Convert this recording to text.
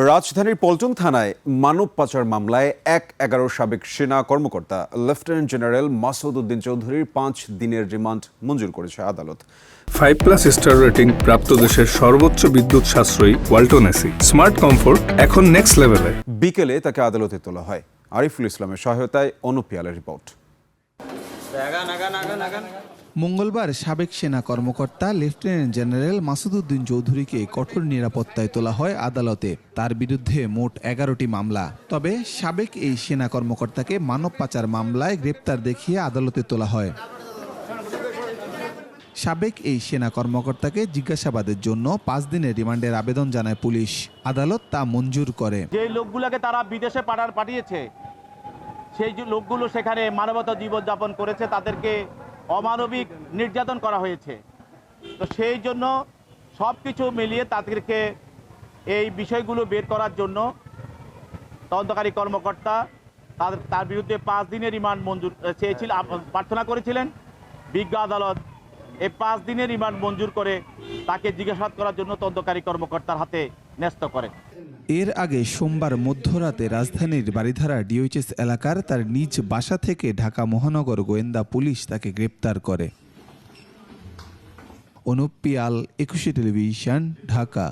রাজধানীর পল্টন থানায় মানব পাচার মামলায় ১/১১ সাবেক সেনা কর্মকর্তা লেফটেন্যান্ট জেনারেল মাসুদ উদ্দিন চৌধুরীর ৫ দিনের রিমান্ড মঞ্জুর করেছে আদালত। 5+ স্টার রেটিং প্রাপ্ত দেশের সর্বোচ্চ বিদ্যুৎ সাশ্রয়ী ওয়ালটন এসি স্মার্ট কমফোর্ট এখন নেক্সট লেভেলে। বিকেলে তাকে আদালতে তোলা হয়। আরিফুল ইসলামের সহায়তায় অনুপ পিয়ালের রিপোর্ট। মঙ্গলবার সাবেক সেনা কর্মকর্তা লেফটেন্যান্ট জেনারেল মাসুদ উদ্দিন চৌধুরীকে কঠোর নিরাপত্তায় তোলা হয় আদালতে। তার বিরুদ্ধে মোট 11টি মামলা। তবে সাবেক এই সেনা কর্মকর্তাকে মানব পাচার মামলায় গ্রেপ্তার দেখিয়ে আদালতে তোলা হয়। সাবেক এই সেনা কর্মকর্তাকে জিজ্ঞাসাবাদের জন্য 5 দিনের রিমান্ডের আবেদন জানায় পুলিশ। আদালত তা মঞ্জুর করে। যে লোকগুলোকে তারা বিদেশে পাঠিয়েছে, সেই লোকগুলো সেখানে মানবতা জীবনযাপন করেছে, তাদেরকে অমানবিক নির্যাতন করা হয়েছে। তো সেই জন্য সব কিছু মিলিয়ে তাদেরকে এই বিষয়গুলো বের করার জন্য তদন্তকারী কর্মকর্তা তার বিরুদ্ধে 5 দিনের রিমান্ড মঞ্জুর প্রার্থনা করেছিলেন। বিজ্ঞ আদালত এই 5 দিনের রিমান্ড মঞ্জুর করে তাকে জিজ্ঞাসাবাদ করার জন্য তদন্তকারী কর্মকর্তার হাতে ন্যস্ত করেন। এর আগে সোমবার মধ্যরাতে রাজধানীর বারিধারা ডিওএইচএস এলাকার তার নিজ বাসা থেকে ঢাকা মহানগর গোয়েন্দা পুলিশ তাকে গ্রেপ্তার করে। অনুপ পিয়াল, 21 টেলিভিশন, ঢাকা।